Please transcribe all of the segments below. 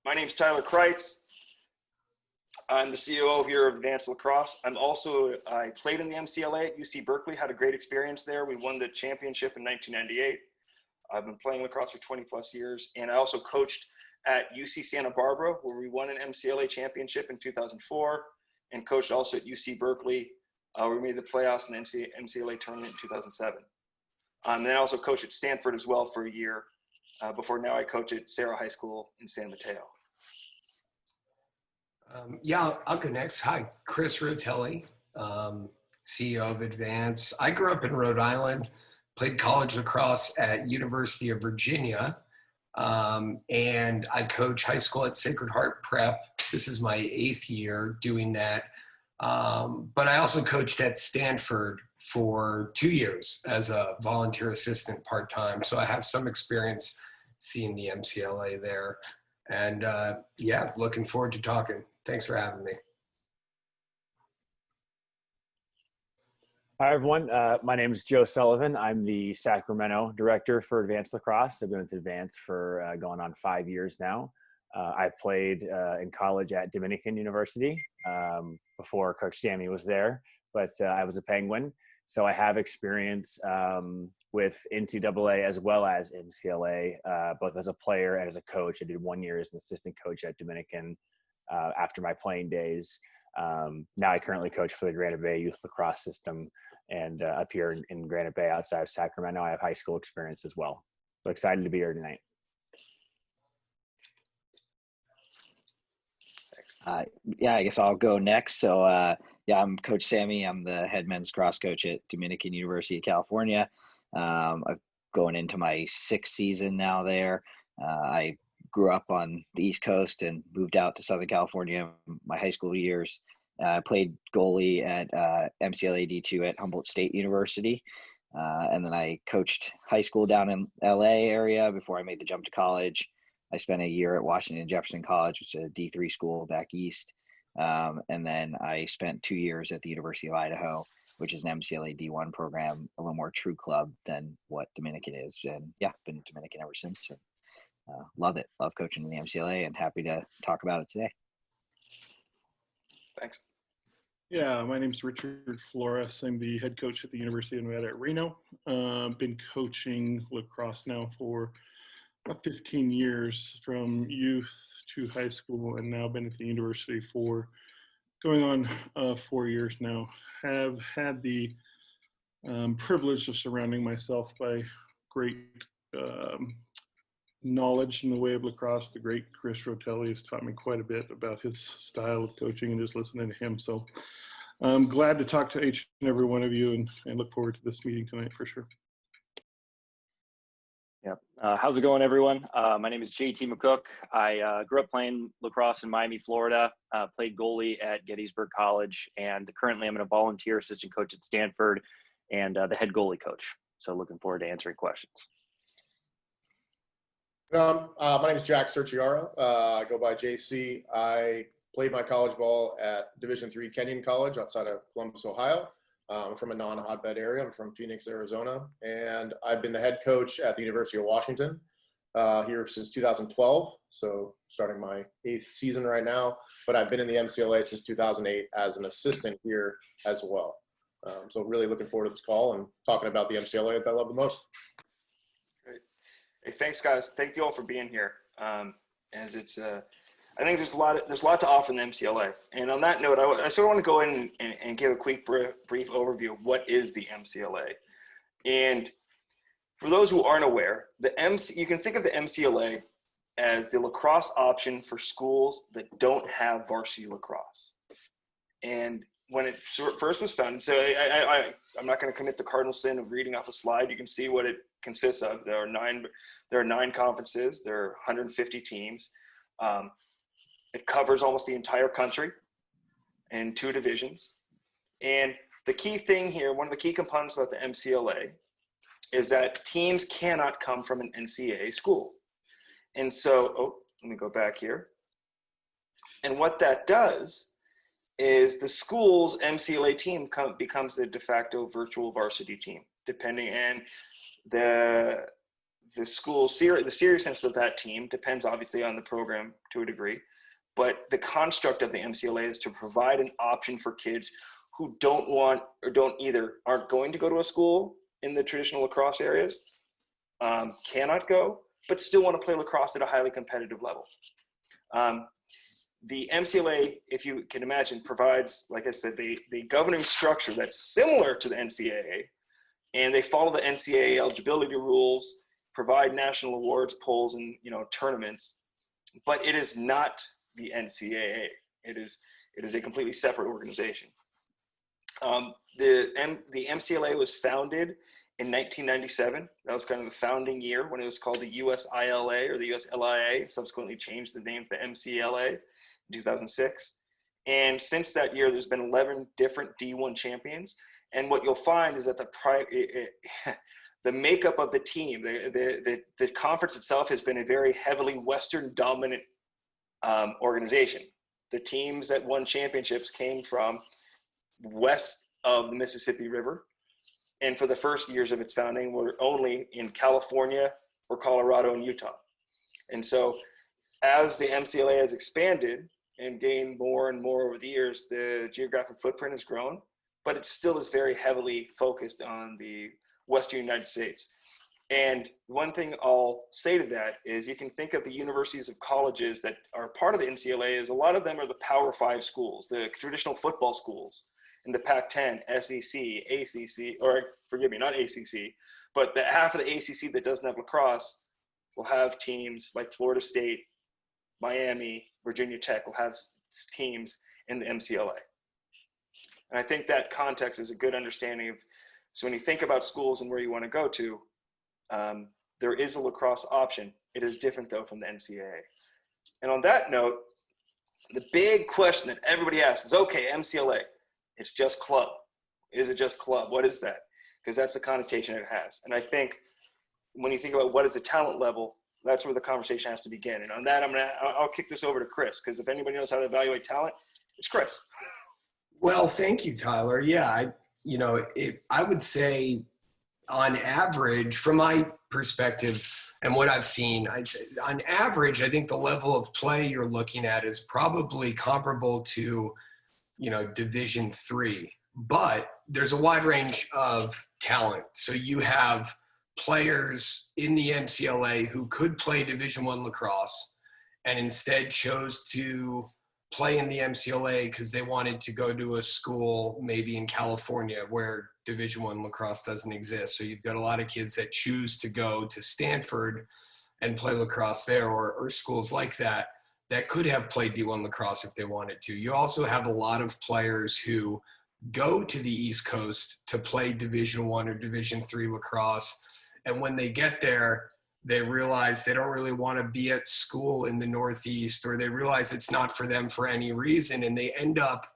My name's Tyler Kreitz. I'm the CEO here of Advanced Lacrosse. I played in the MCLA at UC Berkeley, had a great experience there. We won the championship in 1998. I've been playing lacrosse for 20 plus years. And I also coached at UC Santa Barbara, where we won an MCLA championship in 2004, and coached also at UC Berkeley, where we made the playoffs in the MCLA tournament in 2007. Then I also coached at Stanford as well for a year, before now I coach at Sarah High School in San Mateo. I'll go next. Hi, Chris Rotelli, CEO of ADVNC. I grew up in Rhode Island, played college lacrosse at University of Virginia, and I coach high school at Sacred Heart Prep. This is my 8th year doing that. But I also coached at Stanford for 2 years as a volunteer assistant part-time. So I have some experience seeing the MCLA there. And looking forward to talking. Thanks for having me. Hi, everyone. My name is Joe Sullivan. I'm the Sacramento director for Advanced Lacrosse. I've been with Advanced for going on 5 years now. I played in college at Dominican University before Coach Sammy was there, but I was a Penguin. So I have experience with NCAA as well as MCLA, both as a player and as a coach. I did 1 year as an assistant coach at Dominican after my playing days. Now I currently coach for the Granite Bay Youth Lacrosse System, and up here in Granite Bay outside of Sacramento, I have high school experience as well. So excited to be here tonight. I guess I'll go next. So, I'm Coach Sammy. I'm the head men's cross coach at Dominican University of California. I'm going into my 6th season now there. I grew up on the East Coast and moved out to Southern California my high school years. Played goalie at MCLA D2 at Humboldt State University. And then I coached high school down in LA area before I made the jump to college. I spent a year at Washington Jefferson College, which is a D3 school back east. And then I spent 2 years at the University of Idaho, which is an MCLA D1 program, a little more true club than what Dominican is. And been Dominican ever since. And, love it. Love coaching in the MCLA and happy to talk about it today. Thanks. Yeah, my name is Richard Flores. I'm the head coach at the University of Nevada at Reno. Been coaching lacrosse now for about 15 years, from youth to high school, and now been at the university for going on 4 years now. Have had the privilege of surrounding myself by great knowledge in the way of lacrosse. The great Chris Rotelli has taught me quite a bit about his style of coaching, and just listening to him. So I'm glad to talk to each and every one of you, and look forward to this meeting tonight for sure. Yep. How's it going, everyone? My name is JT McCook. I grew up playing lacrosse in Miami, Florida, played goalie at Gettysburg College, and currently I'm a volunteer assistant coach at Stanford and the head goalie coach. So looking forward to answering questions. My name is Jack Cerchiaro. I go by JC. I played my college ball at Division III Kenyon College outside of Columbus, Ohio. I'm from a non-hotbed area. I'm from Phoenix, Arizona, and I've been the head coach at the University of Washington here since 2012, so starting my 8th season right now, but I've been in the MCLA since 2008 as an assistant here as well. So really looking forward to this call and talking about the MCLA that I love the most. Great. Hey, thanks, guys. Thank you all for being here. As it's I think there's a lot to offer in the MCLA. And on that note, I sort of want to go in and give a quick brief overview of what is the MCLA. And for those who aren't aware, you can think of the MCLA as the lacrosse option for schools that don't have varsity lacrosse. And when it first was founded, so I'm not going to commit the cardinal sin of reading off a slide. You can see what it consists of. There are 9 conferences. There are 150 teams. It covers almost the entire country in 2 divisions. And the key thing here, one of the key components about the MCLA is that teams cannot come from an NCAA school. And so, let me go back here. And what that does is the school's MCLA team becomes the de facto virtual varsity team, depending, and the seriousness of that team depends obviously on the program to a degree, but the construct of the MCLA is to provide an option for kids who don't want or aren't going to go to a school in the traditional lacrosse areas, cannot go, but still want to play lacrosse at a highly competitive level. The MCLA, if you can imagine, provides, like I said, the governing structure that's similar to the NCAA, and they follow the NCAA eligibility rules, provide national awards, polls, and tournaments, but it is not the NCAA. It is a completely separate organization. The MCLA was founded in 1997. That was kind of the founding year when it was called the USILA or the USLIA, subsequently changed the name to MCLA in 2006. And since that year, there's been 11 different D1 champions. And what you'll find is that the makeup of the team, the conference itself has been a very heavily Western dominant organization. The teams that won championships came from west of the Mississippi River. And for the first years of its founding, were only in California or Colorado and Utah. And so as the MCLA has expanded and gained more and more over the years, the geographic footprint has grown, but it still is very heavily focused on the Western United States. And one thing I'll say to that is you can think of the universities of colleges that are part of the NCLA as a lot of them are the Power 5 schools, the traditional football schools in the Pac-10, SEC, ACC, or forgive me, not ACC, but the half of the ACC that doesn't have lacrosse will have teams like Florida State, Miami, Virginia Tech will have teams in the MCLA. And I think that context is a good understanding of, so when you think about schools and where you want to go to, there is a lacrosse option. It is different though from the NCAA. And on that note, the big question that everybody asks is, okay, MCLA, it's just club. Is it just club? What is that? Because that's the connotation it has. And I think when you think about what is the talent level, that's where the conversation has to begin. And on that, I'll kick this over to Chris, because if anybody knows how to evaluate talent, it's Chris. Well, thank you, Tyler. Yeah, I would say on average, from my perspective and what I've seen, on average, I think the level of play you're looking at is probably comparable to, Division III, but there's a wide range of talent. So you have players in the MCLA who could play Division I lacrosse and instead chose to play in the MCLA because they wanted to go to a school maybe in California where Division I lacrosse doesn't exist. So you've got a lot of kids that choose to go to Stanford and play lacrosse there, or schools like that could have played D1 lacrosse if they wanted to. You also have a lot of players who go to the East Coast to play Division I or Division III lacrosse. And when they get there, they realize they don't really want to be at school in the Northeast, or they realize it's not for them for any reason. And they end up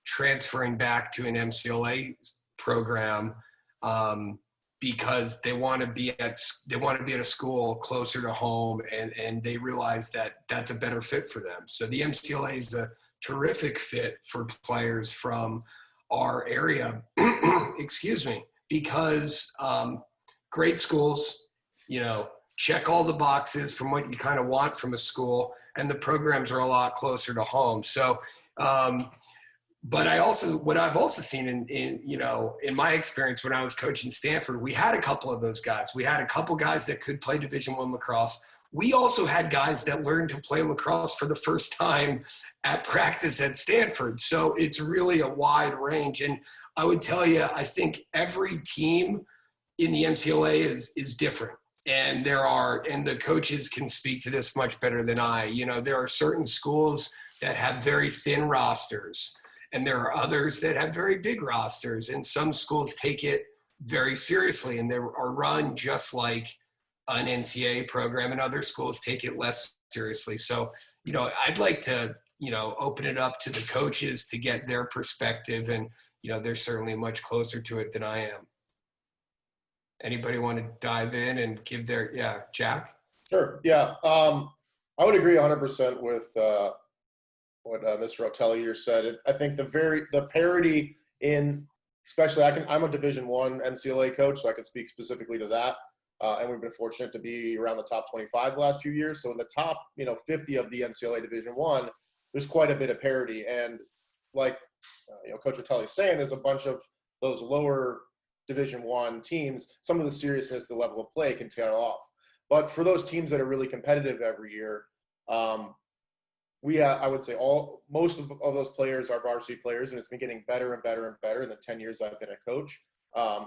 transferring back to an MCLA program because they want to be at a school closer to home, and they realize that that's a better fit for them. So the MCLA is a terrific fit for players from our area, excuse me, because great schools, check all the boxes from what you kind of want from a school, and the programs are a lot closer to home. So, but what I've also seen in my experience when I was coaching Stanford, we had a couple of those guys. We had a couple guys that could play Division I lacrosse. We also had guys that learned to play lacrosse for the first time at practice at Stanford. So it's really a wide range. And I would tell you, I think every team in the MCLA is different. And the coaches can speak to this much better than I. There are certain schools that have very thin rosters, and there are others that have very big rosters. And some schools take it very seriously, and they are run just like an NCAA program, and other schools take it less seriously. So, I'd like to, open it up to the coaches to get their perspective, and, they're certainly much closer to it than I am. Anybody want to dive in and give their, Jack? Sure. Yeah. I would agree 100% with what Mr. Rotelli here said. I think the parity in, especially I'm a Division I NCLA coach, so I can speak specifically to that. And we've been fortunate to be around the top 25 the last few years. So in the top, 50 of the MCLA Division One, there's quite a bit of parity. And like, Coach Rotelli is saying, there's a bunch of those lower Division One teams. Some of the seriousness, the level of play can tail off. But for those teams that are really competitive every year, I would say most of those players are varsity players, and it's been getting better and better and better in the 10 years I've been a coach.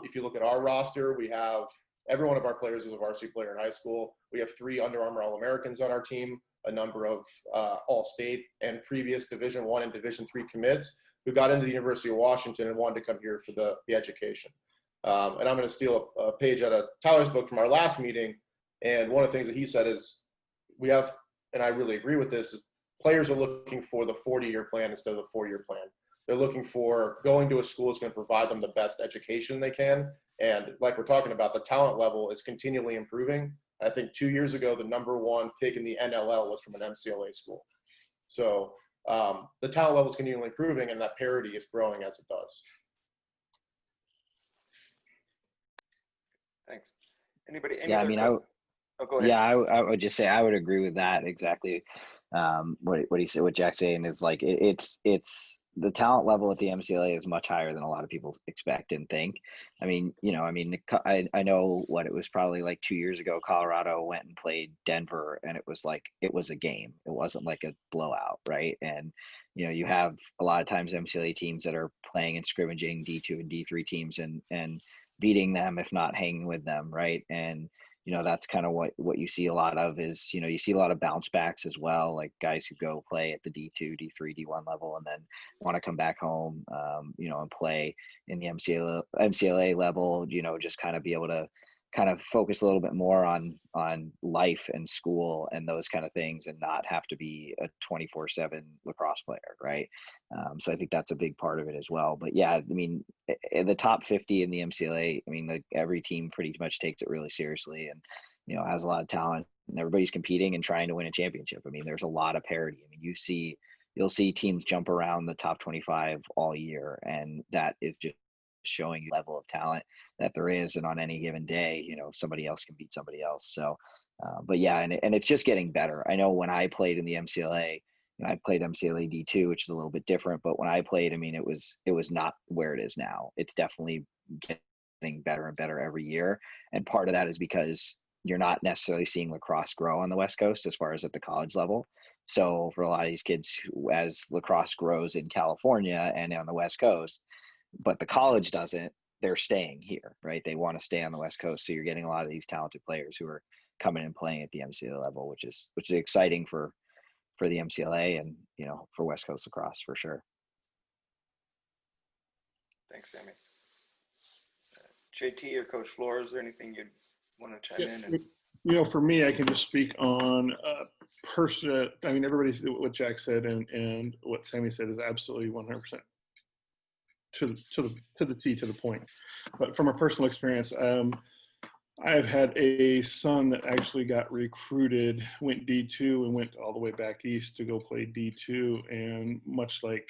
If you look at our roster, we have every one of our players was a varsity player in high school. We have 3 Under Armour All-Americans on our team, a number of All-State and previous Division I and Division III commits who got into the University of Washington and wanted to come here for the education. And I'm going to steal a page out of Tyler's book from our last meeting. And one of the things that he said is we have, and I really agree with this, is players are looking for the 40-year plan instead of the 4-year plan. They're looking for going to a school that's going to provide them the best education they can. And like we're talking about, the talent level is continually improving. I think 2 years ago, the #1 pick in the NLL was from an MCLA school. So the talent level is continually improving, and that parity is growing as it does. Thanks. Anybody? Yeah, I mean, oh, go ahead. yeah, I would just say I would agree with that exactly. What he said, what Jack's saying is like it's the talent level at the MCLA is much higher than a lot of people expect and think. I mean, I know what it was probably like 2 years ago. Colorado went and played Denver, and it was a game. It wasn't like a blowout, right? And you have a lot of times MCLA teams that are playing and scrimmaging D2 and D3 teams and beating them, if not hanging with them, right? And that's kind of what you see a lot of is, you see a lot of bounce backs as well, like guys who go play at the D2, D3, D1 level and then want to come back home, and play in the MCLA level, just kind of be able to kind of focus a little bit more on life and school and those kind of things and not have to be a 24/7 lacrosse player, right? So I think that's a big part of it as well. But yeah, I mean, in the top 50 in the MCLA, I mean, every team pretty much takes it really seriously and, has a lot of talent and everybody's competing and trying to win a championship. I mean, there's a lot of parity. I mean, you'll see teams jump around the top 25 all year, and that is just showing you the level of talent that there is. And on any given day, somebody else can beat somebody else. So, but yeah, and it's just getting better. I know when I played in the MCLA, I played MCLA D2, which is a little bit different, but when I played, I mean, it was not where it is now. It's definitely getting better and better every year. And part of that is because you're not necessarily seeing lacrosse grow on the West Coast as far as at the college level. So for a lot of these kids, as lacrosse grows in California and on the West Coast, but the college doesn't, they're staying here, right? They want to stay on the West Coast. So you're getting a lot of these talented players who are coming and playing at the MCLA level, which is exciting for the MCLA and, for West Coast lacrosse for sure. Thanks, Sammy. JT or Coach Flora, is there anything you'd want to chime in? And... for me, I can just speak on person. I mean, what Jack said and what Sammy said is absolutely 100% to the T, to the point. But from a personal experience, I've had a son that actually got recruited, went D2 and went all the way back east to go play D2. And much like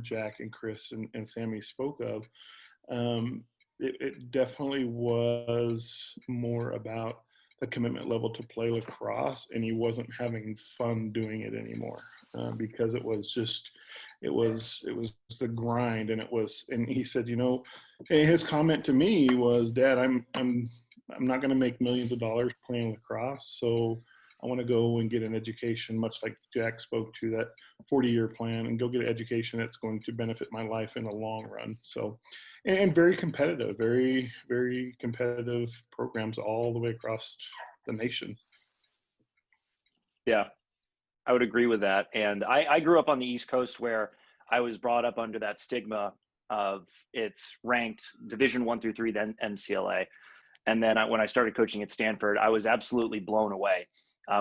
Jack and Chris and Sammy spoke of, it definitely was more about the commitment level to play lacrosse, and he wasn't having fun doing it anymore because it was the grind, and he said, his comment to me was, Dad, I'm not going to make millions of dollars playing lacrosse, so I want to go and get an education, much like Jack spoke to, that 40-year plan, and go get an education that's going to benefit my life in the long run. So, and very competitive, very, very competitive programs all the way across the nation. Yeah, I would agree with that. And I grew up on the East Coast where I was brought up under that stigma of it's ranked Division 1 through 3, then MCLA. And then when I started coaching at Stanford, I was absolutely blown away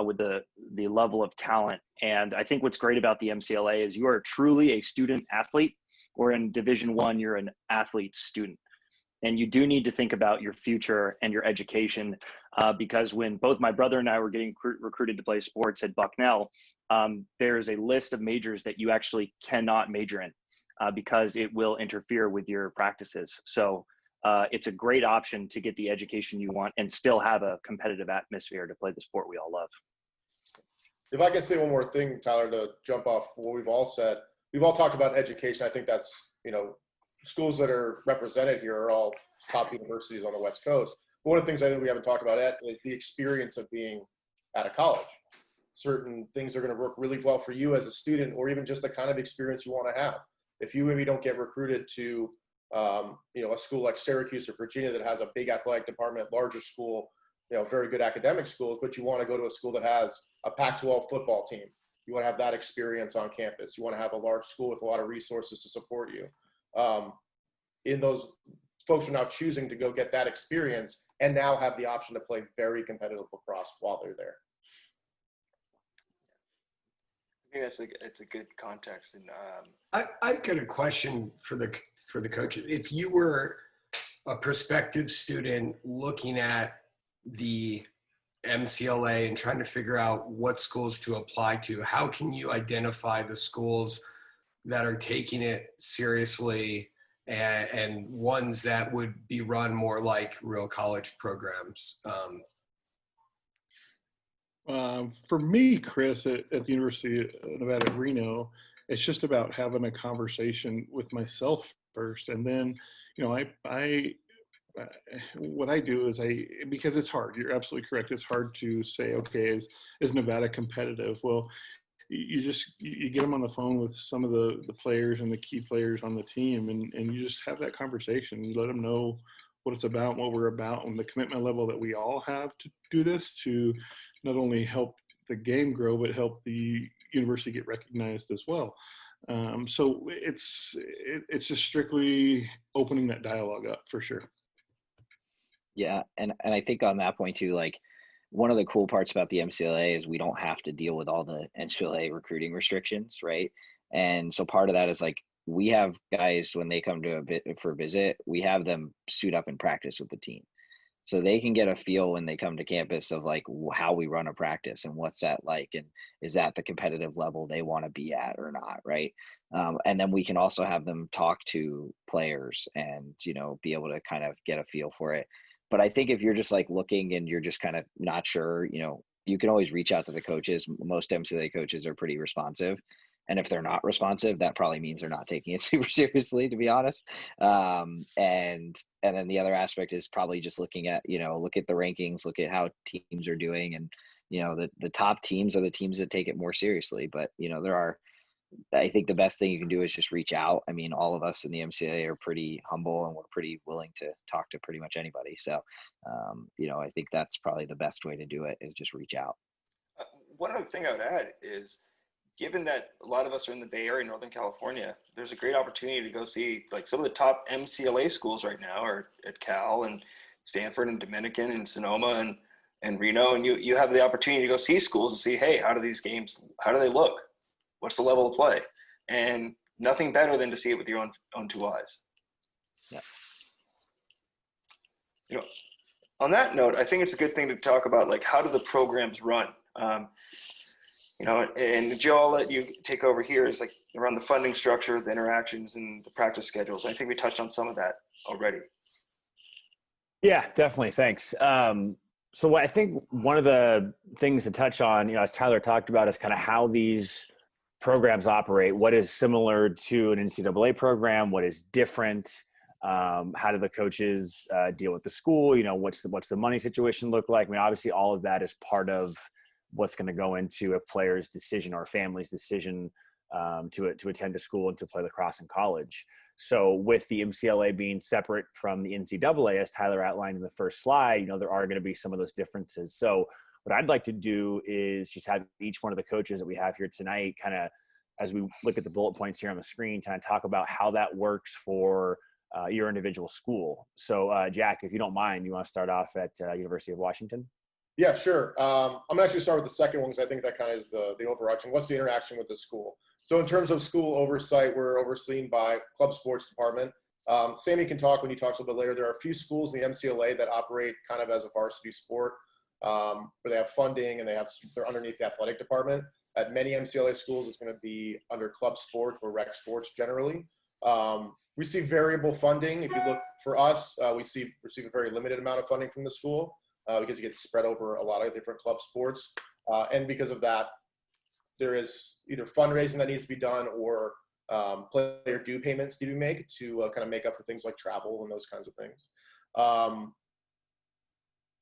with the level of talent. And I think what's great about the MCLA is you are truly a student athlete, or in Division 1, you're an athlete student. And you do need to think about your future and your education because when both my brother and I were getting recruited to play sports at Bucknell, there is a list of majors that you actually cannot major in because it will interfere with your practices. So it's a great option to get the education you want and still have a competitive atmosphere to play the sport we all love. If I can say one more thing, Tyler, to jump off what we've all said, we've all talked about education. I think that's, schools that are represented here are all top universities on the West Coast. But one of the things I think we haven't talked about yet is the experience of being at a college. Certain things are going to work really well for you as a student, or even just the kind of experience you want to have. If you maybe don't get recruited to, a school like Syracuse or Virginia that has a big athletic department, larger school, very good academic schools, but you want to go to a school that has a Pac-12 football team. You want to have that experience on campus. You want to have a large school with a lot of resources to support you. In those folks are now choosing to go get that experience and now have the option to play very competitive lacrosse while they're there. I think it's a good context. And I've got a question for the coaches. If you were a prospective student looking at the MCLA and trying to figure out what schools to apply to, how can you identify the schools that are taking it seriously and ones that would be run more like real college programs? For me, Chris, at the University of Nevada, Reno, it's just about having a conversation with myself first. And then, what I do is because it's hard, you're absolutely correct. It's hard to say, okay, is Nevada competitive? Well, you get them on the phone with some of the players and the key players on the team, and you just have that conversation. You let them know what it's about, what we're about, and the commitment level that we all have to do this to not only help the game grow, but help the university get recognized as well. So it's just strictly opening that dialogue up for sure. Yeah, and I think on that point too, like one of the cool parts about the MCLA is we don't have to deal with all the MCLA recruiting restrictions, right? And so part of that is like we have guys when they come to for a visit, we have them suit up and practice with the team. So they can get a feel when they come to campus of like how we run a practice and what's that like, and is that the competitive level they want to be at or not, right? And then we can also have them talk to players and, be able to kind of get a feel for it. But I think if you're just like looking and you're just kind of not sure, you can always reach out to the coaches. Most MCLA coaches are pretty responsive. And if they're not responsive, that probably means they're not taking it super seriously, to be honest. And then the other aspect is probably just looking at, look at the rankings, look at how teams are doing. And, the top teams are the teams that take it more seriously. But, I think the best thing you can do is just reach out. I mean, all of us in the MCA are pretty humble and we're pretty willing to talk to pretty much anybody. So, I think that's probably the best way to do it is just reach out. One other thing I would add is, given that a lot of us are in the Bay Area, Northern California, there's a great opportunity to go see like some of the top MCLA schools right now are at Cal and Stanford and Dominican and Sonoma and Reno. And you have the opportunity to go see schools and see, hey, how do they look? What's the level of play? And nothing better than to see it with your own two eyes. Yeah. On that note, I think it's a good thing to talk about, like, how do the programs run? And Joe, I'll let you take over here. Is like around the funding structure, the interactions, and the practice schedules. I think we touched on some of that already. Yeah, definitely. Thanks. So I think one of the things to touch on, as Tyler talked about, is kind of how these programs operate. What is similar to an NCAA program? What is different? How do the coaches deal with the school? What's the money situation look like? I mean, obviously, all of that is part of what's going to go into a player's decision or a family's decision to attend a school and to play lacrosse in college. So with the MCLA being separate from the NCAA, as Tyler outlined in the first slide, there are going to be some of those differences. So what I'd like to do is just have each one of the coaches that we have here tonight kind of, as we look at the bullet points here on the screen, kind of talk about how that works for your individual school. So Jack, if you don't mind, you want to start off at University of Washington? Yeah, sure. I'm going to actually start with the second one because I think that kind of is the overarching. What's the interaction with the school? So in terms of school oversight, we're overseen by club sports department. Sammy can talk when he talks a little bit later. There are a few schools in the MCLA that operate kind of as a varsity sport where they have funding and they're underneath the athletic department. At many MCLA schools, it's going to be under club sports or rec sports generally. We see variable funding. If you look for us, we receive a very limited amount of funding from the school because it gets spread over a lot of different club sports. And because of that, there is either fundraising that needs to be done or player due payments to be made to kind of make up for things like travel and those kinds of things.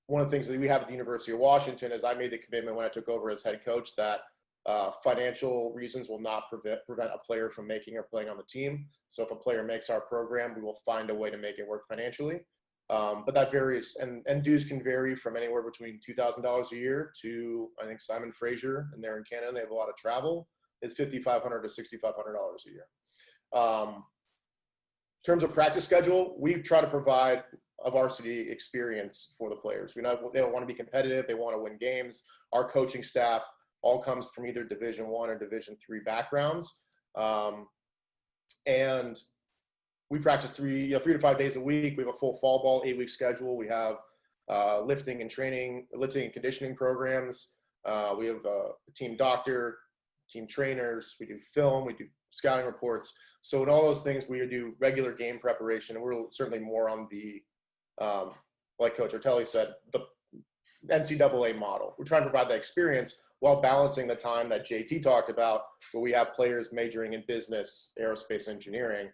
One of the things that we have at the University of Washington is I made the commitment when I took over as head coach that financial reasons will not prevent a player from making or playing on the team. So if a player makes our program, we will find a way to make it work financially. But that varies, and dues can vary from anywhere between $2,000 a year to, I think Simon Fraser, and they're in Canada, they have a lot of travel, it's $5,500 to $6,500 a year. In terms of practice schedule, we try to provide a varsity experience for the players. They don't want to be competitive, they want to win games. Our coaching staff all comes from either Division I or Division III backgrounds. And we practice 3 to 5 days a week. We have a full fall ball 8-week schedule. We have lifting and conditioning programs. We have a team doctor, team trainers. We do film. We do scouting reports. So in all those things, we do regular game preparation. And we're certainly more on the, like Coach Rotelli said, the NCAA model. We're trying to provide that experience while balancing the time that JT talked about, where we have players majoring in business, aerospace engineering.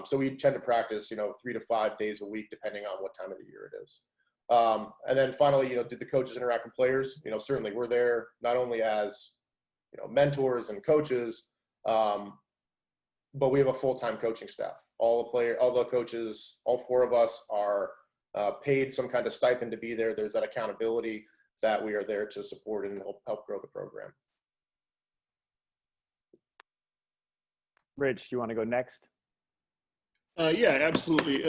So we tend to practice, 3 to 5 days a week, depending on what time of the year it is. And then finally, did the coaches interact with players? Certainly we're there not only as, mentors and coaches, but we have a full-time coaching staff. All the coaches, all 4 of us are paid some kind of stipend to be there. There's that accountability that we are there to support and help grow the program. Rich, do you want to go next? Yeah, absolutely.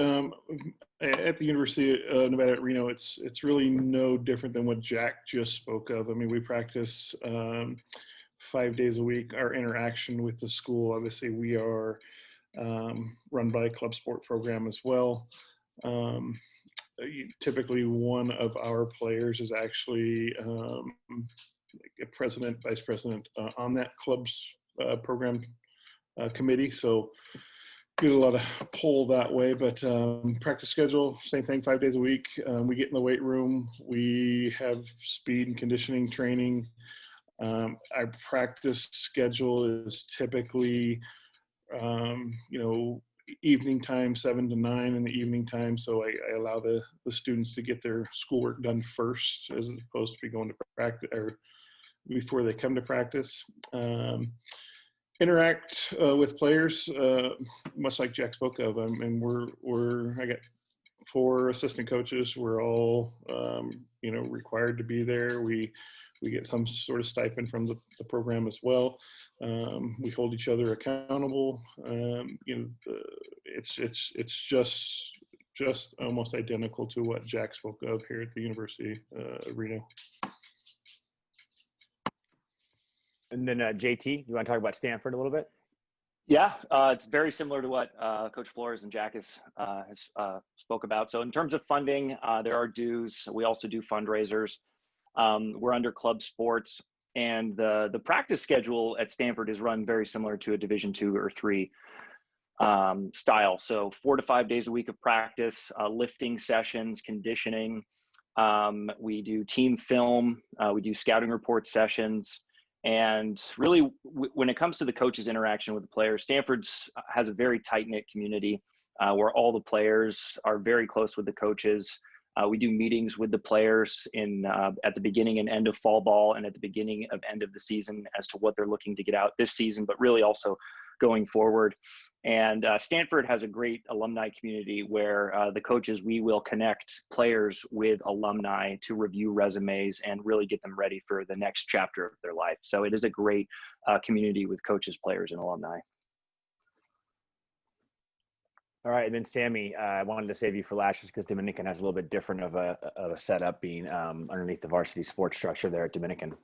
At the University of Nevada at Reno, it's really no different than what Jack just spoke of. I mean, we practice 5 days a week. Our interaction with the school, obviously, we are run by a club sport program as well. Typically, one of our players is actually a president, vice president on that club's program committee. So get a lot of pull that way, but practice schedule, same thing, 5 days a week. We get in the weight room. We have speed and conditioning training. Our practice schedule is typically, evening time, 7 to 9 in the evening time. So I allow the students to get their schoolwork done first, as opposed to be going to practice or before they come to practice. Interact with players, much like Jack spoke of. I got 4 assistant coaches. We're all, required to be there. We get some sort of stipend from the program as well. We hold each other accountable. It's just almost identical to what Jack spoke of here at the University of Reno. And then JT, you want to talk about Stanford a little bit? Yeah, it's very similar to what Coach Flores and Jack has spoke about. So in terms of funding, there are dues. We also do fundraisers. We're under club sports, and the practice schedule at Stanford is run very similar to a Division II or III style. So 4 to 5 days a week of practice, lifting sessions, conditioning. We do team film. We do scouting report sessions. And really, when it comes to the coaches' interaction with the players, Stanford's has a very tight-knit community where all the players are very close with the coaches. We do meetings with the players at the beginning and end of fall ball and at the beginning of end of the season as to what they're looking to get out this season, but really also going forward. And Stanford has a great alumni community where the coaches, we will connect players with alumni to review resumes and really get them ready for the next chapter of their life. So it is a great community with coaches, players, and alumni. All right, and then Sammy, I wanted to save you for last just because Dominican has a little bit different of a setup being underneath the varsity sports structure there at Dominican.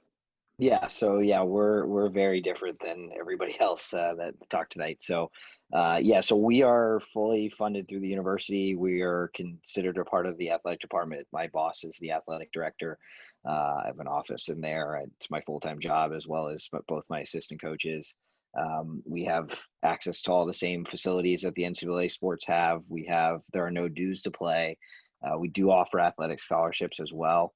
Yeah, so we're very different than everybody else that talked tonight. So so we are fully funded through the university. We are considered a part of the athletic department. My boss is the athletic director. I have an office in there. It's my full-time job, as well as both my assistant coaches. We have access to all the same facilities that the NCAA sports have. There are no dues to play. We do offer athletic scholarships as well.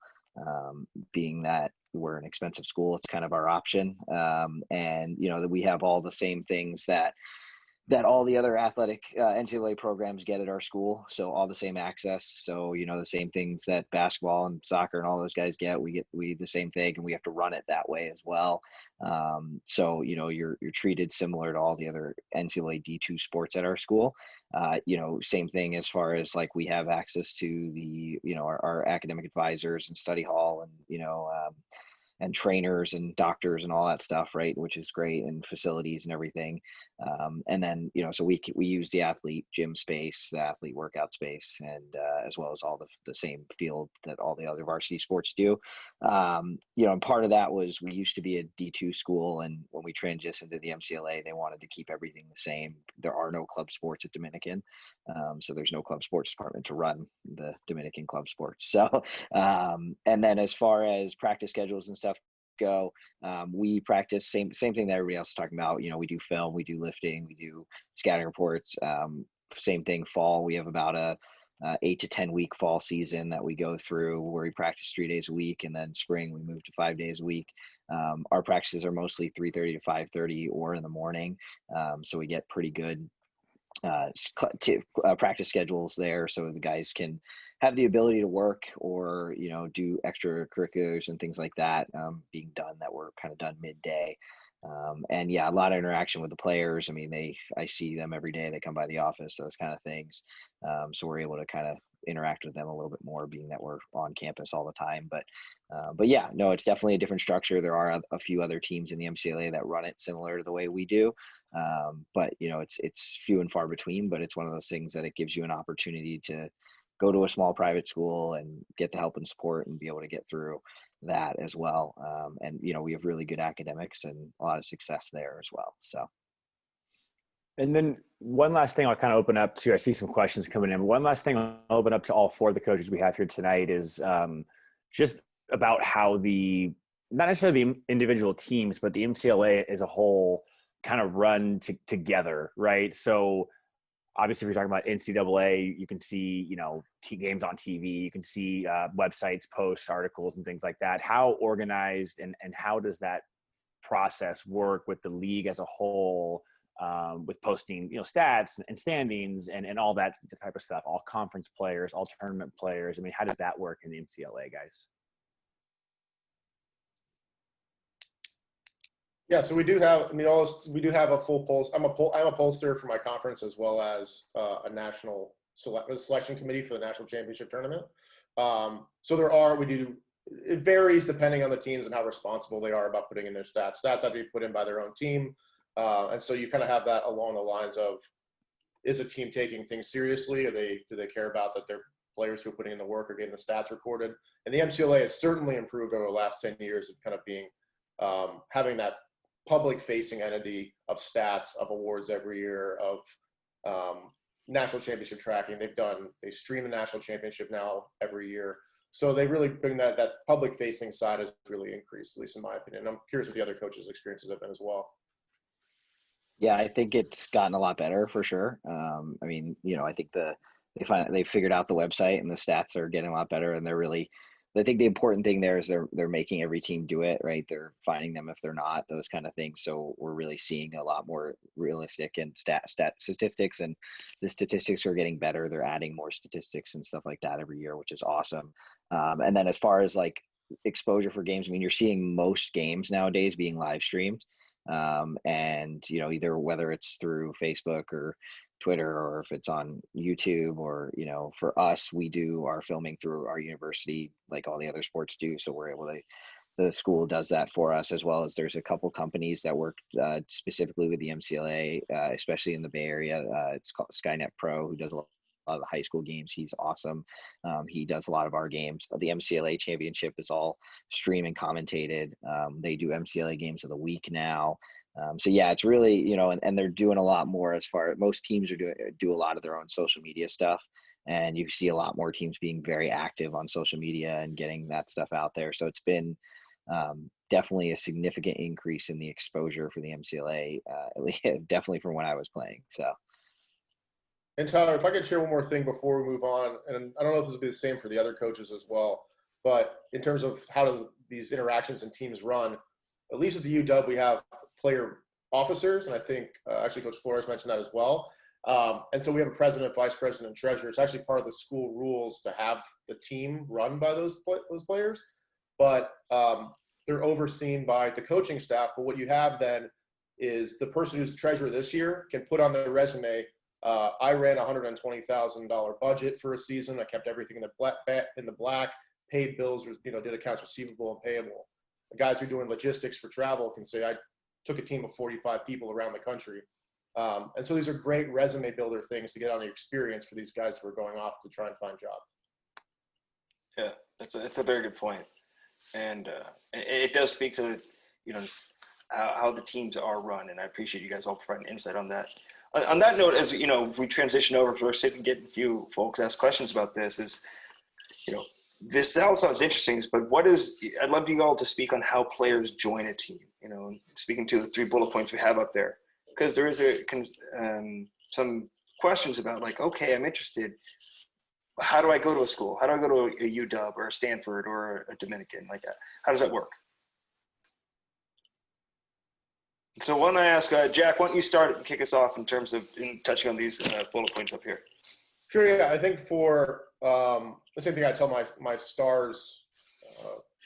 Being that we're an expensive school, it's kind of our option. And, that we have all the same things that all the other athletic NCAA programs get at our school. So all the same access. So, the same things that basketball and soccer and all those guys get, we the same thing, and we have to run it that way as well. So, you're treated similar to all the other NCAA D2 sports at our school. Same thing as far as like we have access to the, our academic advisors and study hall and trainers and doctors and all that stuff, right? Which is great, and facilities and everything. And then, so we use the athlete gym space, the athlete workout space, and as well as all the same field that all the other varsity sports do. And part of that was we used to be a D2 school, and when we transitioned to the MCLA, they wanted to keep everything the same. There are no club sports at Dominican, so there's no club sports department to run the Dominican club sports. So, and then as far as practice schedules and stuff go, we practice same thing that everybody else is talking about. We do film, we do lifting, we do scouting reports. Same thing fall. We have about a 8 to 10 week fall season that we go through, where we practice 3 days a week, and then spring we move to 5 days a week. Our practices are mostly 3:30 to 5:30 or in the morning, so we get pretty good practice schedules there, so the guys can have the ability to work or do extracurriculars and things like that being done, that were kind of done midday. And yeah, a lot of interaction with the players. I mean, I see them every day. They come by the office, those kind of things. So we're able to kind of interact with them a little bit more, being that we're on campus all the time. But yeah, no, it's definitely a different structure. There are a few other teams in the MCLA that run it similar to the way we do. But it's few and far between, but it's one of those things that it gives you an opportunity to go to a small private school and get the help and support and be able to get through that as well. And we have really good academics and a lot of success there as well. So. And then one last thing I'll kind of open up to, I see some questions coming in. One last thing I'll open up to all four of the coaches we have here tonight is just about how not necessarily the individual teams, but the MCLA as a whole kind of run together, right? So obviously, if you're talking about NCAA, you can see, games on TV, you can see websites, posts, articles, and things like that. How organized and how does that process work with the league as a whole, with posting, stats and standings and all that type of stuff, all conference players, all tournament players? I mean, how does that work in the MCLA, guys? Yeah, so we do have a full poll. I'm a pollster for my conference, as well as a national selection committee for the national championship tournament. So it varies depending on the teams and how responsible they are about putting in their stats. Stats have to be put in by their own team. And so you kind of have that along the lines of, is a team taking things seriously? Do they care about that their players who are putting in the work are getting the stats recorded? And the MCLA has certainly improved over the last 10 years of kind of being, having that public facing entity of stats, of awards every year, of national championship tracking. They stream the national championship now every year. So they really bring that public facing side has really increased, at least in my opinion. I'm curious what the other coaches' experiences have been as well. Yeah, I think it's gotten a lot better for sure. I mean, I think they figured out the website, and the stats are getting a lot better, and I think the important thing there is they're making every team do it, right? They're finding them if they're not, those kind of things. So we're really seeing a lot more realistic and statistics, and the statistics are getting better. They're adding more statistics and stuff like that every year, which is awesome. And then as far as like exposure for games, I mean, you're seeing most games nowadays being live streamed. And either whether it's through Facebook or Twitter, or if it's on YouTube, or for us, we do our filming through our university like all the other sports do, so we're able to, the school does that for us, as well as there's a couple companies that work specifically with the MCLA, especially in the Bay Area. It's called Skynet Pro, who does a lot of the high school games. He's awesome. He does a lot of our games. The MCLA championship is all stream and commentated. They do MCLA games of the week now. So yeah, it's really, and they're doing a lot more as far as most teams are do a lot of their own social media stuff. And you see a lot more teams being very active on social media and getting that stuff out there. So it's been definitely a significant increase in the exposure for the MCLA, at least definitely from when I was playing. So. And Tyler, if I could share one more thing before we move on, and I don't know if this will be the same for the other coaches as well, but in terms of how does these interactions and teams run, at least at the UW, we have player officers, and I think actually Coach Flores mentioned that as well. And so we have a president, vice president, and treasurer. It's actually part of the school rules to have the team run by those players, but they're overseen by the coaching staff. But what you have then is the person who's treasurer this year can put on their resume, I ran a $120,000 budget for a season. I kept everything in the black, paid bills, did accounts receivable and payable. The guys who are doing logistics for travel can say, I took a team of 45 people around the country. And so these are great resume builder things to get on the experience for these guys who are going off to try and find jobs. Yeah, that's a very good point. And it does speak to, how the teams are run. And I appreciate you guys all providing insight on that. On that note, as we transition over to our sit and get a few folks ask questions about this, is this all sounds interesting, but I'd love you all to speak on how players join a team. Speaking to the 3 bullet points we have up there, because there is some questions about like, okay, I'm interested. How do I go to a school? How do I go to a UW or a Stanford or a Dominican? Like, how does that work? So why don't I ask, Jack, why don't you start and kick us off in terms of touching on these bullet points up here? Sure, yeah. I think for the same thing I tell my stars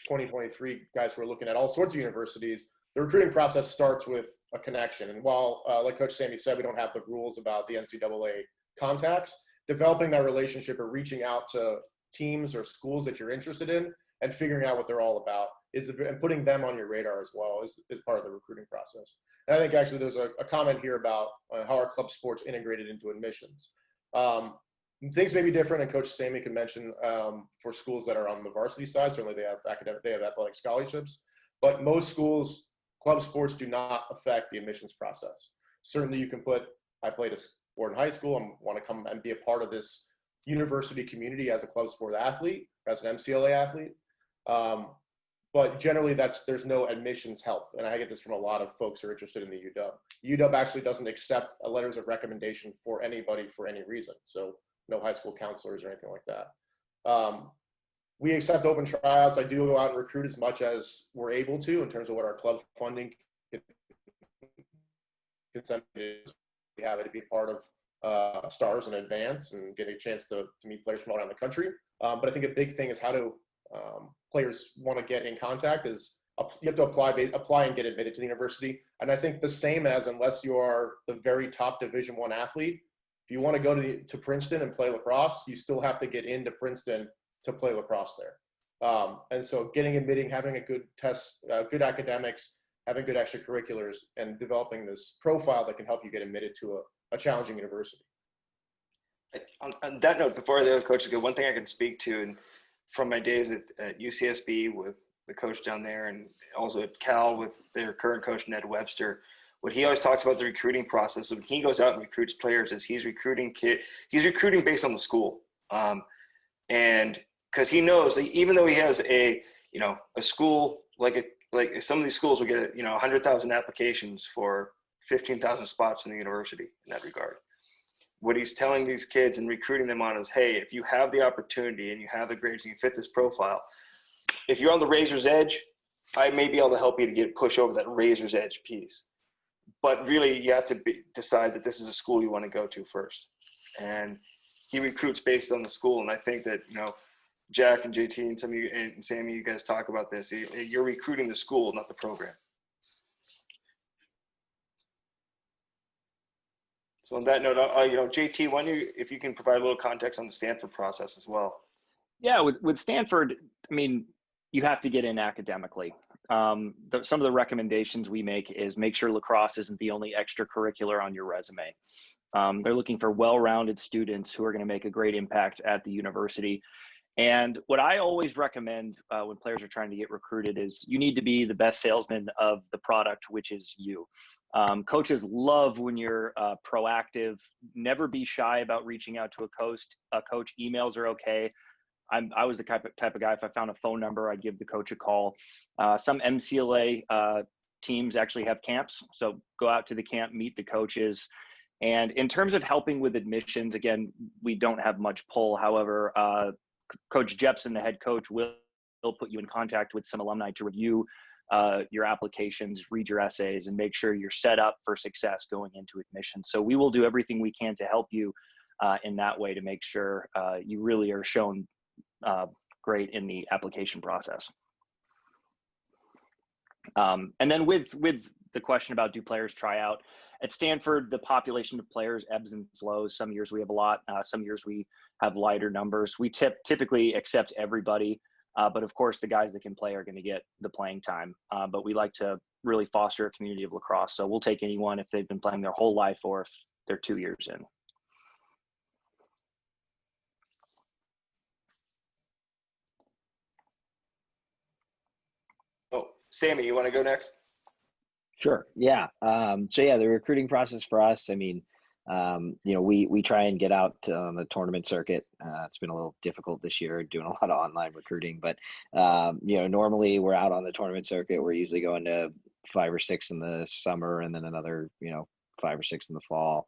2023 guys who are looking at all sorts of universities, the recruiting process starts with a connection. And while, like Coach Sammy said, we don't have the rules about the NCAA contacts, developing that relationship or reaching out to teams or schools that you're interested in and figuring out what they're all about and putting them on your radar as well is part of the recruiting process. And I think actually there's a comment here about how our club sports integrated into admissions. Things may be different, and Coach Sammy can mention for schools that are on the varsity side. Certainly they have athletic scholarships, but most schools, club sports do not affect the admissions process. Certainly you can I played a sport in high school and want to come and be a part of this university community as a club sport athlete, as an MCLA athlete. But generally there's no admissions help. And I get this from a lot of folks who are interested in the UW. UW actually doesn't accept letters of recommendation for anybody for any reason. So no high school counselors or anything like that. We accept open tryouts. I do go out and recruit as much as we're able to in terms of what our club funding consent is. We have it to be part of stars in advance and get a chance to meet players from all around the country. But I think a big thing is how do players want to get in contact is you have to apply and get admitted to the university. And I think the same as, unless you are the very top Division I athlete, if you want to go to Princeton and play lacrosse, you still have to get into Princeton to play lacrosse there. And so getting admitted, having a good test, good academics, having good extracurriculars, and developing this profile that can help you get admitted to a challenging university. On that note, before the other coaches go, one thing I can speak to, and from my days at UCSB with the coach down there, and also at Cal with their current coach, Ned Webster, what he always talks about the recruiting process when he goes out and recruits players is he's recruiting based on the school. And because he knows that even though he has a school, like some of these schools will get 100,000 applications for 15,000 spots in the university in that regard. What he's telling these kids and recruiting them on is, hey, if you have the opportunity and you have the grades and you fit this profile, if you're on the razor's edge, I may be able to help you to push over that razor's edge piece. But really, you have to decide that this is a school you want to go to first. And he recruits based on the school. And I think that, Jack and JT and some of you and Sammy, you guys talk about this. You're recruiting the school, not the program. So on that note, JT, why don't you, if you can provide a little context on the Stanford process as well. Yeah, with Stanford, I mean, you have to get in academically. Some of the recommendations we make is make sure lacrosse isn't the only extracurricular on your resume. They're looking for well-rounded students who are going to make a great impact at the university. And what I always recommend when players are trying to get recruited is you need to be the best salesman of the product, which is you. Coaches love when you're proactive. Never be shy about reaching out to a coach. Emails are okay. I was the type of guy, if I found a phone number, I'd give the coach a call. Some MCLA teams actually have camps. So go out to the camp, meet the coaches. And in terms of helping with admissions, again, we don't have much pull. However, Coach Jepson, the head coach, will put you in contact with some alumni to review your applications, read your essays, and make sure you're set up for success going into admissions. So we will do everything we can to help you in that way to make sure you really are shown great in the application process. And then with the question about do players try out, at Stanford, the population of players ebbs and flows. Some years we have a lot, some years we have lighter numbers. We typically accept everybody, but of course the guys that can play are going to get the playing time. But we like to really foster a community of lacrosse. So we'll take anyone if they've been playing their whole life or if they're 2 years in. Oh, Sammy, you want to go next? Sure. Yeah. So yeah, the recruiting process for us, I mean, we try and get out on the tournament circuit. It's been a little difficult this year doing a lot of online recruiting, but, normally we're out on the tournament circuit. We're usually going to 5 or 6 in the summer and then another, 5 or 6 in the fall.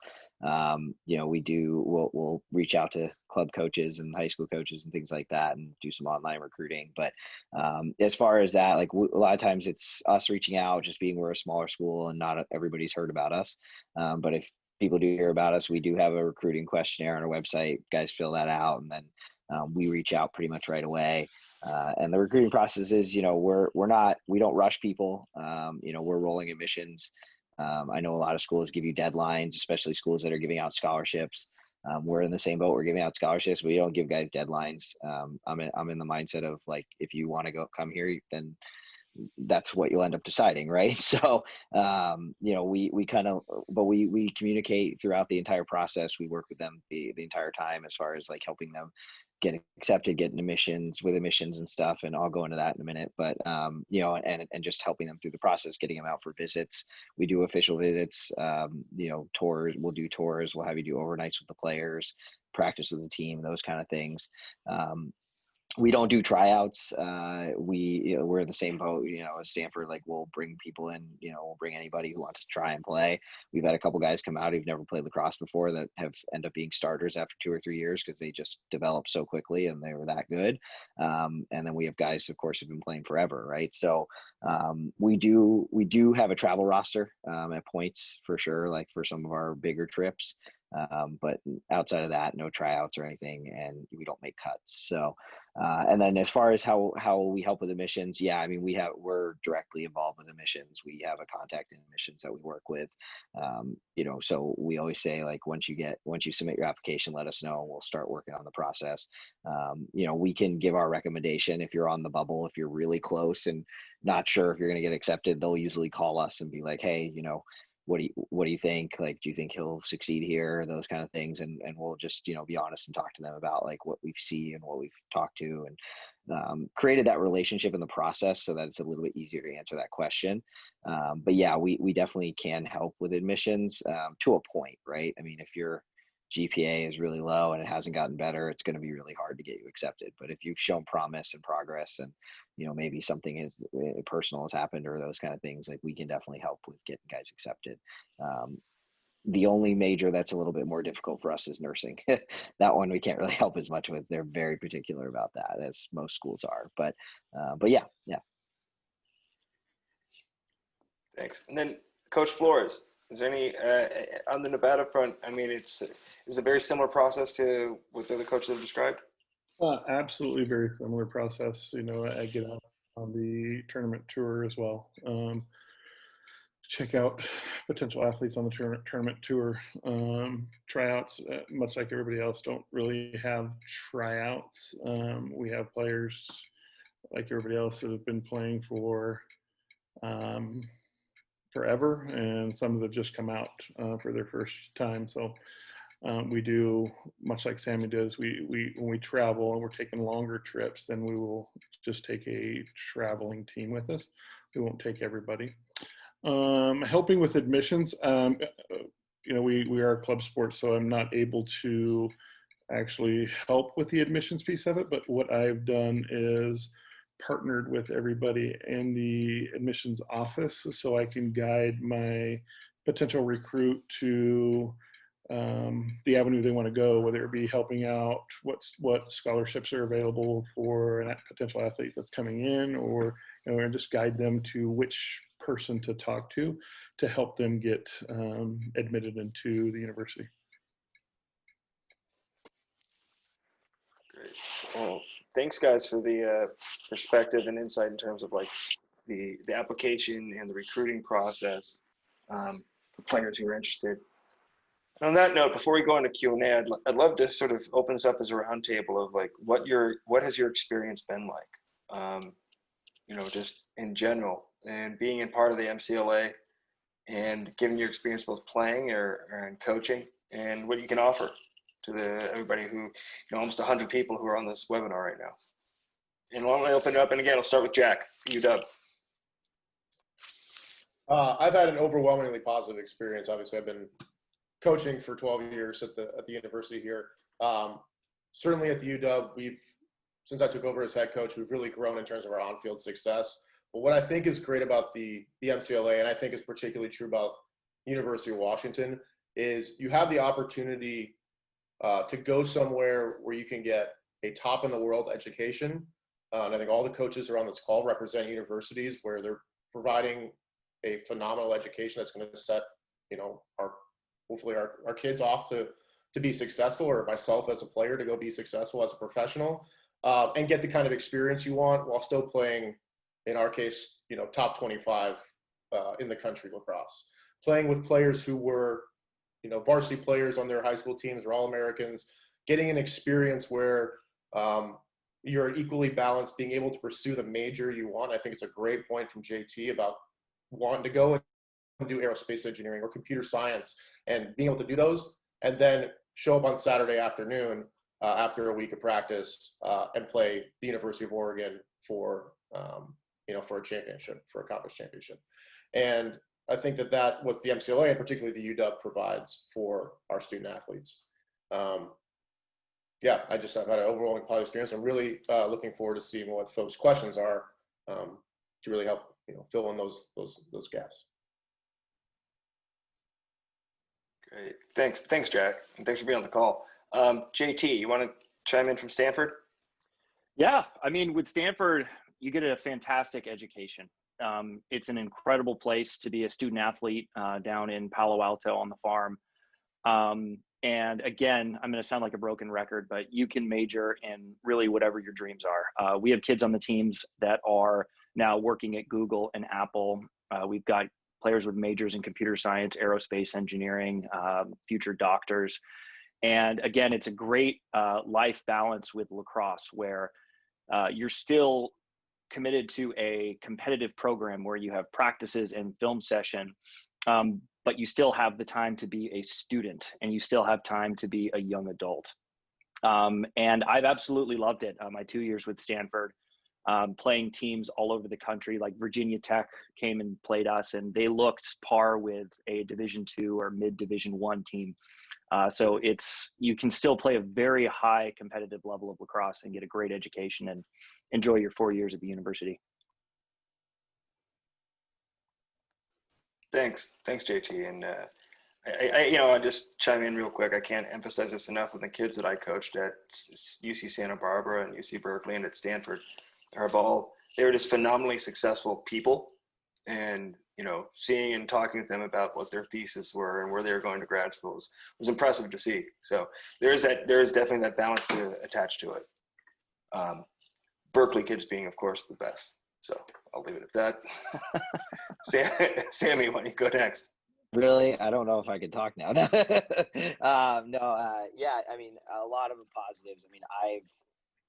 We'll reach out to club coaches and high school coaches and things like that and do some online recruiting. But as far as that, like a lot of times it's us reaching out, just being we're a smaller school and not everybody's heard about us. But if people do hear about us, we do have a recruiting questionnaire on our website. Guys fill that out, and then we reach out pretty much right away. And the recruiting process is, we don't rush people. We're rolling admissions. I know a lot of schools give you deadlines, especially schools that are giving out scholarships. We're in the same boat. We're giving out scholarships, but we don't give guys deadlines. I'm in the mindset of like, if you want to come here, then that's what you'll end up deciding, right? So, we communicate throughout the entire process. We work with them the entire time as far as like helping them get accepted, getting admissions and stuff. And I'll go into that in a minute, but, and just helping them through the process, getting them out for visits. We do official visits, tours, we'll do tours. We'll have you do overnights with the players, practice with the team, those kind of things. We don't do tryouts. We're in the same boat, at Stanford, like we'll bring people in, we'll bring anybody who wants to try and play. We've had a couple guys come out who've never played lacrosse before that have end up being starters after 2 or 3 years because they just developed so quickly and they were that good. And then we have guys, of course, who've been playing forever, right? So we do have a travel roster at points for sure, like for some of our bigger trips. But outside of that, no tryouts or anything, and we don't make cuts. So, and then as far as how we help with admissions, yeah, I mean, we're directly involved with admissions. We have a contact in admissions that we work with. So we always say like, once you submit your application, let us know, and we'll start working on the process. We can give our recommendation if you're on the bubble, if you're really close and not sure if you're going to get accepted, they'll usually call us and be like, hey, what do you think? Like, do you think he'll succeed here? Those kind of things. And we'll just, be honest and talk to them about like what we see and what we've talked to, and created that relationship in the process so that it's a little bit easier to answer that question. But yeah, we definitely can help with admissions to a point, right? I mean, if your GPA is really low and it hasn't gotten better, it's going to be really hard to get you accepted. But if you've shown promise and progress and, maybe something is personal has happened or those kind of things, like we can definitely help with getting guys accepted. The only major that's a little bit more difficult for us is nursing. That one we can't really help as much with. They're very particular about that, as most schools are. But yeah. Thanks. And then Coach Flores, is there any, on the Nevada front, I mean, is a very similar process to what the other coaches have described? Absolutely very similar process. I get out on the tournament tour as well. Check out potential athletes on the tournament tour. Tryouts, much like everybody else, don't really have tryouts. We have players like everybody else that have been playing for forever, and some that have just come out for their first time. So we do, much like Sammy does, when we travel and we're taking longer trips, then we will just take a traveling team with us. We won't take everybody. Helping with admissions, we are a club sport, so I'm not able to actually help with the admissions piece of it. But what I've done is partnered with everybody in the admissions office so I can guide my potential recruit to the avenue they want to go, whether it be helping out what scholarships are available for a potential athlete that's coming in, or and just guide them to which person to talk to help them get admitted into the university. Great. Well, thanks guys for the perspective and insight in terms of like the application and the recruiting process for players who are interested. And on that note, before we go into Q&A, I'd love to sort of open this up as a roundtable of like what has your experience been like, just in general, and being in part of the MCLA, and given your experience both playing or in coaching, and what you can offer to everybody who, almost 100 people who are on this webinar right now. And why don't I open it up? And again, I'll start with Jack, UW. I've had an overwhelmingly positive experience. Obviously, I've been coaching for 12 years at the university here. Certainly at the UW, since I took over as head coach, we've really grown in terms of our on-field success. But what I think is great about the MCLA, and I think is particularly true about University of Washington, is you have the opportunity to go somewhere where you can get a top in the world education. And I think all the coaches who are on this call represent universities where they're providing a phenomenal education that's going to set, hopefully our kids off to be successful, or myself as a player to go be successful as a professional, and get the kind of experience you want while still playing, in our case, top 25 in the country lacrosse. Playing with players who were, varsity players on their high school teams or All-Americans, getting an experience where you're equally balanced, being able to pursue the major you want. I think it's a great point from JT about wanting to go and do aerospace engineering or computer science, and being able to do those and then show up on Saturday afternoon after a week of practice and play the University of Oregon for a championship, for a conference championship. And I think that what the MCLA, and particularly the UW, provides for our student athletes. I just have had an overwhelming positive experience. I'm really looking forward to seeing what folks' questions are to really help fill in those gaps. Great. Thanks, Jack, and thanks for being on the call. JT, you want to chime in from Stanford? Yeah, I mean, with Stanford, you get a fantastic education. It's an incredible place to be a student athlete down in Palo Alto on the farm. And again, I'm going to sound like a broken record, but you can major in really whatever your dreams are. We have kids on the teams that are now working at Google and Apple. We've got players with majors in computer science, aerospace engineering, future doctors. And again, it's a great life balance with lacrosse, where you're still committed to a competitive program where you have practices and film session, but you still have the time to be a student, and you still have time to be a young adult. And I've absolutely loved it. My 2 years with Stanford, playing teams all over the country, like Virginia Tech came and played us, and they looked par with a Division II or mid-Division I team. So you can still play a very high competitive level of lacrosse and get a great education and enjoy your 4 years at the university. Thanks, JT. And I'll just chime in real quick. I can't emphasize this enough with the kids that I coached at UC Santa Barbara and UC Berkeley and at Stanford. They were just phenomenally successful people, and seeing and talking with them about what their thesis were and where they were going to grad schools was impressive to see. So there is definitely that balance to attach to it. Berkeley kids being, of course, the best. So I'll leave it at that. Sammy, why don't you go next? Really? I don't know if I can talk now. Yeah, I mean, a lot of the positives. I mean, I've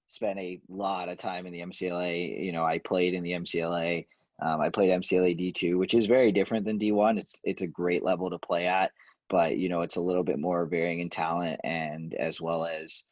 spent a lot of time in the MCLA. I played in the MCLA. I played MCLA D2, which is very different than D1. It's a great level to play at, but it's a little bit more varying in talent, and as well as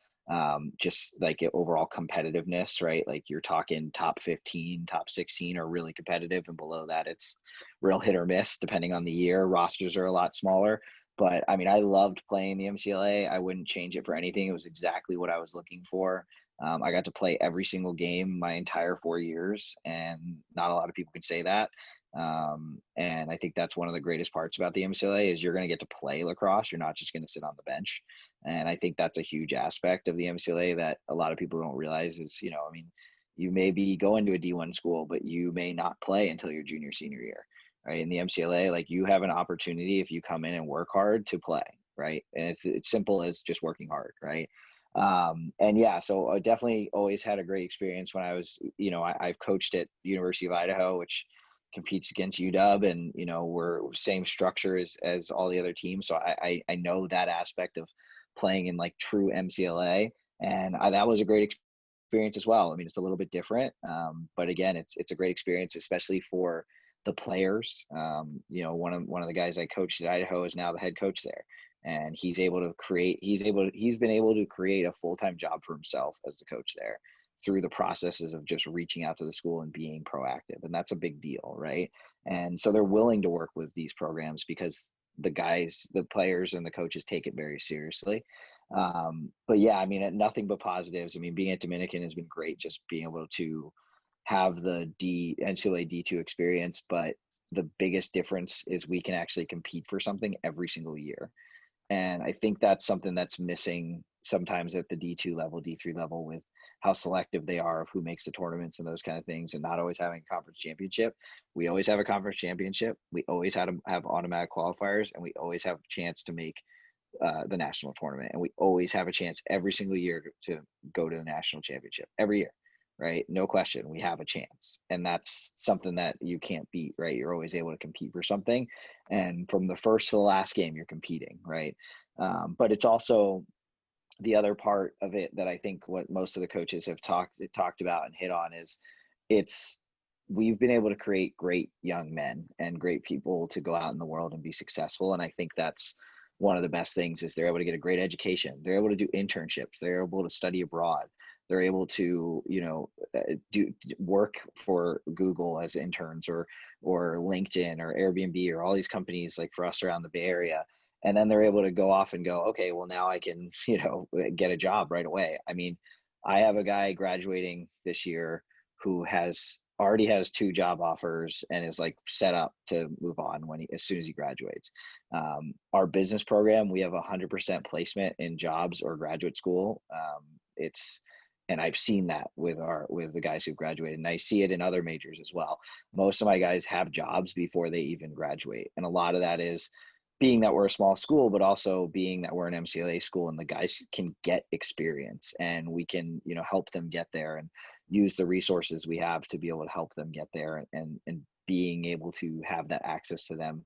just like overall competitiveness, right? Like you're talking top 15, top 16 are really competitive, and below that it's real hit or miss depending on the year. Rosters are a lot smaller. But I mean, I loved playing the MCLA. I wouldn't change it for anything. It was exactly what I was looking for. I got to play every single game my entire 4 years, and not a lot of people can say that. And I think that's one of the greatest parts about the MCLA is you're going to get to play lacrosse. You're not just going to sit on the bench. And I think that's a huge aspect of the MCLA that a lot of people don't realize is, I mean, you may be going to a D1 school, but you may not play until your junior, senior year, right? In the MCLA, like you have an opportunity if you come in and work hard to play, right? And it's simple as just working hard, right? And yeah, so I definitely always had a great experience when I was, I've coached at University of Idaho, which competes against UW, and we're same structure as all the other teams. So I know that aspect of playing in like true MCLA, and that was a great experience as well. I mean, it's a little bit different, but again, it's a great experience, especially for the players. One of the guys I coached at Idaho is now the head coach there, and he's been able to create a full-time job for himself as the coach there through the processes of just reaching out to the school and being proactive. And that's a big deal, right? And so they're willing to work with these programs because the players and the coaches take it very seriously. But yeah, I mean, nothing but positives. I mean, being at Dominican has been great, just being able to have the NCAA D2 experience, but the biggest difference is we can actually compete for something every single year. And I think that's something that's missing sometimes at the D2 level, D3 level, with how selective they are of who makes the tournaments and those kind of things, and not always having a conference championship. We always have a conference championship. We always have automatic qualifiers, and we always have a chance to make the national tournament. And we always have a chance every single year to go to the national championship every year, right? No question, we have a chance. And that's something that you can't beat, right? You're always able to compete for something. And from the first to the last game, you're competing, right? But it's also the other part of it that I think what most of the coaches have talked about and hit on is we've been able to create great young men and great people to go out in the world and be successful. And I think that's one of the best things is they're able to get a great education. They're able to do internships. They're able to study abroad. They're able to, do work for Google as interns or LinkedIn or Airbnb or all these companies like for us around the Bay Area. And then they're able to go off and go, okay, well now I can, get a job right away. I mean, I have a guy graduating this year who already has 2 job offers and is like set up to move on as soon as he graduates. Our business program, we have 100% placement in jobs or graduate school. And I've seen that with the guys who graduated, and I see it in other majors as well. Most of my guys have jobs before they even graduate. And a lot of that is being that we're a small school, but also being that we're an MCLA school, and the guys can get experience, and we can, help them get there and use the resources we have to be able to help them get there, and being able to have that access to them,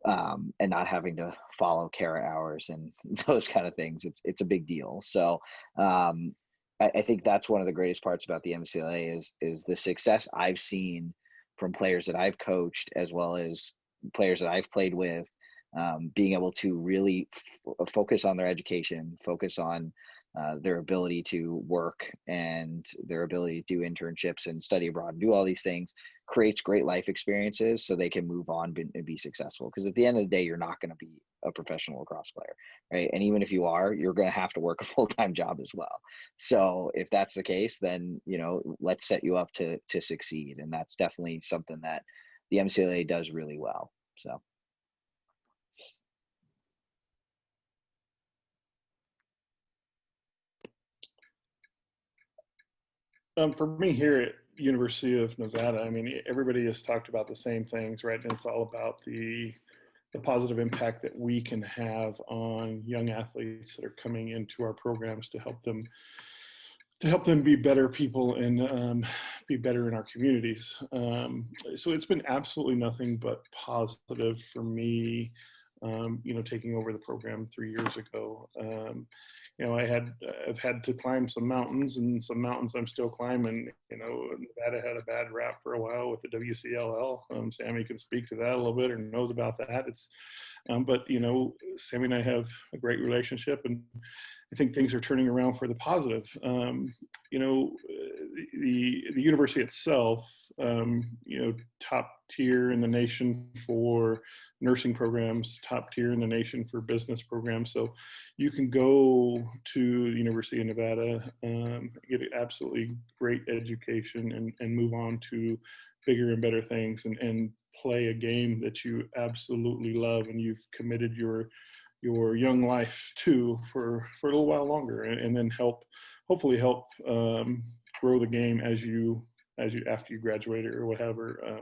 and not having to follow carrot hours and those kind of things. It's a big deal. So I think that's one of the greatest parts about the MCLA is the success I've seen from players that I've coached, as well as players that I've played with, being able to really focus on their education, focus on their ability to work and their ability to do internships and study abroad and do all these things, creates great life experiences so they can move on and be successful. Because at the end of the day, you're not going to be a professional lacrosse player, right? And even if you are, you're going to have to work a full-time job as well. So if that's the case, then, let's set you up to succeed. And that's definitely something that the MCLA does really well. So. For me here at University of Nevada, I mean, everybody has talked about the same things, right? And it's all about the positive impact that we can have on young athletes that are coming into our programs to help them be better people and be better in our communities. So it's been absolutely nothing but positive for me, taking over the program 3 years ago. I've had to climb some mountains, and some mountains I'm still climbing. Nevada had a bad rap for a while with the WCLL. Sammy can speak to that a little bit or knows about that. But Sammy and I have a great relationship, and I think things are turning around for the positive. The university itself, top tier in the nation for nursing programs, top tier in the nation for business programs. So you can go to the University of Nevada, get an absolutely great education and move on to bigger and better things and play a game that you absolutely love and you've committed your young life to for a little while longer, and then hopefully help grow the game as you after you graduate or whatever.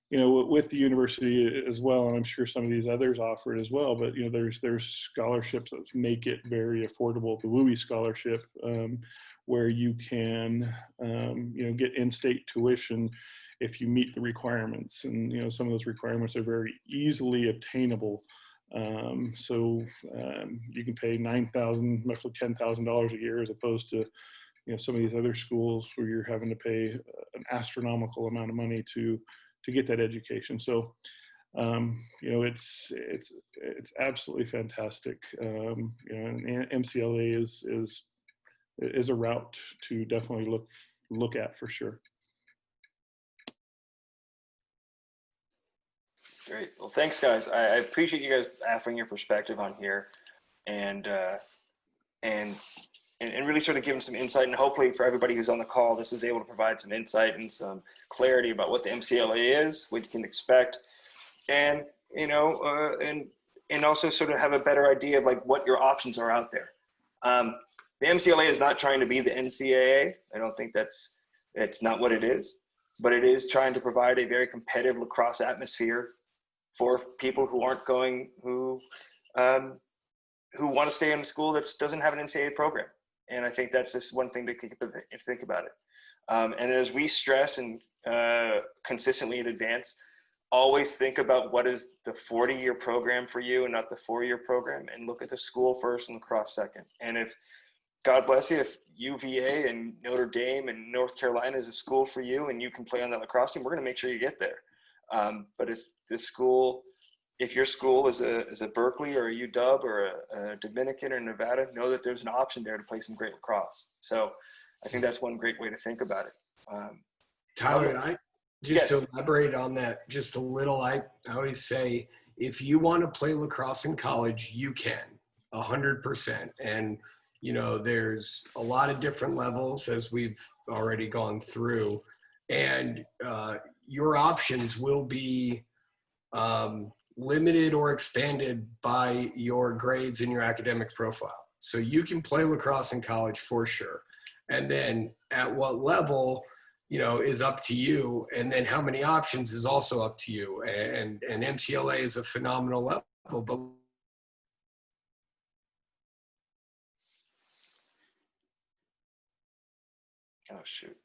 You know, with the university as well, and I'm sure some of these others offer it as well, but you know, there's scholarships that make it very affordable. The WUI scholarship, where you can you know, get in-state tuition if you meet the requirements, and you know, some of those requirements are very easily obtainable. So you can pay $9,000, roughly $10,000 a year, as opposed to, you know, some of these other schools where you're having to pay an astronomical amount of money to get that education. So you know, it's absolutely fantastic. You know, and MCLA is a route to definitely look at for sure. Great. Well, thanks, guys. I appreciate you guys offering your perspective on here, and really sort of giving some insight. And hopefully, for everybody who's on the call, this is able to provide some insight and some clarity about what the MCLA is, what you can expect, and you know, and also sort of have a better idea of like what your options are out there. The MCLA is not trying to be the NCAA. I don't think it's not what it is, but it is trying to provide a very competitive lacrosse atmosphere for people who aren't going, who want to stay in a school that doesn't have an NCAA program. And I think that's just one thing to think about it. And as we stress and consistently in advance, always think about what is the 40-year program for you and not the 4-year program, and look at the school first and lacrosse second. And if, God bless you, if UVA and Notre Dame and North Carolina is a school for you and you can play on that lacrosse team, we're going to make sure you get there. But if your school is a Berkeley or a UW or a Dominican or Nevada, know that there's an option there to play some great lacrosse. So I think that's one great way to think about it. Tyler, to elaborate on that just a little, I always say, if you want to play lacrosse in college, you can, 100%. And, you know, there's a lot of different levels, as we've already gone through. And your options will be limited or expanded by your grades and your academic profile. So you can play lacrosse in college for sure. And then at what level, you know, is up to you. And then how many options is also up to you. And MCLA is a phenomenal level, but oh, shoot.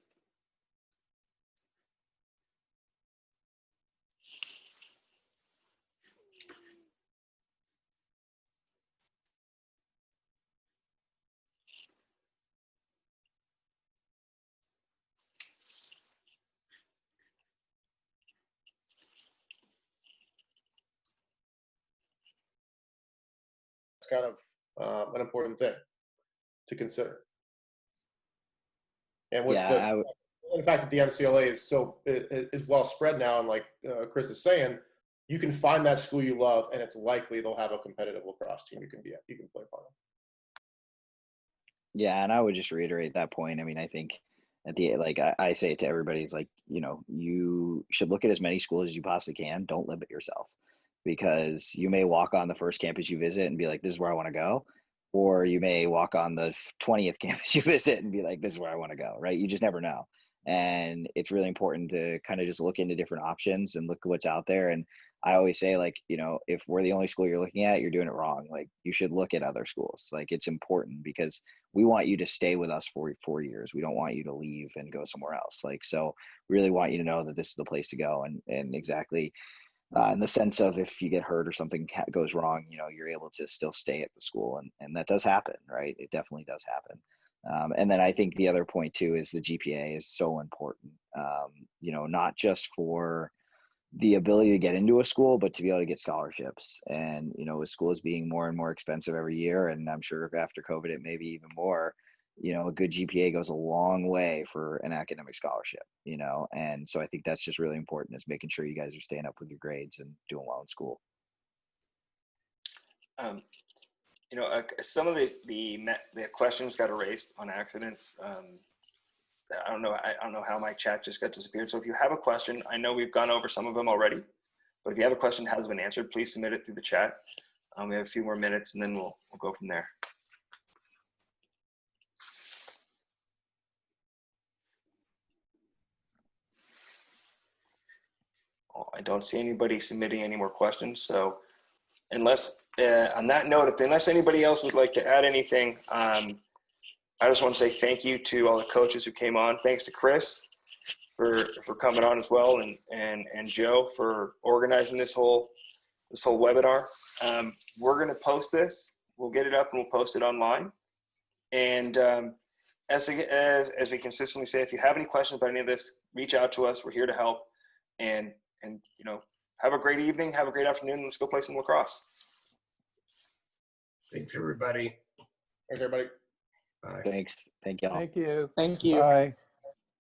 It's kind of an important thing to consider. And with the fact that the MCLA is well spread now, and like Chris is saying, you can find that school you love, and it's likely they'll have a competitive lacrosse team you can play part of. Yeah, and I would just reiterate that point. I mean, I think I say it to everybody, it's like, you know, you should look at as many schools as you possibly can. Don't limit yourself, because you may walk on the first campus you visit and be like, this is where I want to go. Or you may walk on the 20th campus you visit and be like, this is where I want to go, right? You just never know. And it's really important to kind of just look into different options and look at what's out there. And I always say, like, you know, if we're the only school you're looking at, you're doing it wrong. Like, you should look at other schools. Like, it's important because we want you to stay with us for 4 years. We don't want you to leave and go somewhere else. Like, so we really want you to know that this is the place to go. And exactly in the sense of, if you get hurt or something goes wrong, you know, you're able to still stay at the school. And that does happen, right? It definitely does happen. And then I think the other point too is the GPA is so important, you know, not just for the ability to get into a school, but to be able to get scholarships. And, you know, with schools being more and more expensive every year, and I'm sure after COVID, it may be even more, a good GPA goes a long way for an academic scholarship, and so I think that's just really important, is making sure you guys are staying up with your grades and doing well in school. Some of the questions got erased on accident. I don't know how my chat just got disappeared. So if you have a question, I know we've gone over some of them already, but if you have a question that hasn't been answered, please submit it through the chat. We have a few more minutes and then we'll go from there. I don't see anybody submitting any more questions. So unless, on that note, unless anybody else would like to add anything, I just want to say thank you to all the coaches who came on. Thanks to Chris for coming on as well, and Joe for organizing this whole webinar. We're going to post this. We'll get it up and we'll post it online. And as we consistently say, if you have any questions about any of this, reach out to us. We're here to help. And have a great evening. Have a great afternoon. Let's go play some lacrosse. Thanks, everybody. Thanks, everybody. Bye. Thanks. Thank y'all. Thank you. Thank you. Bye.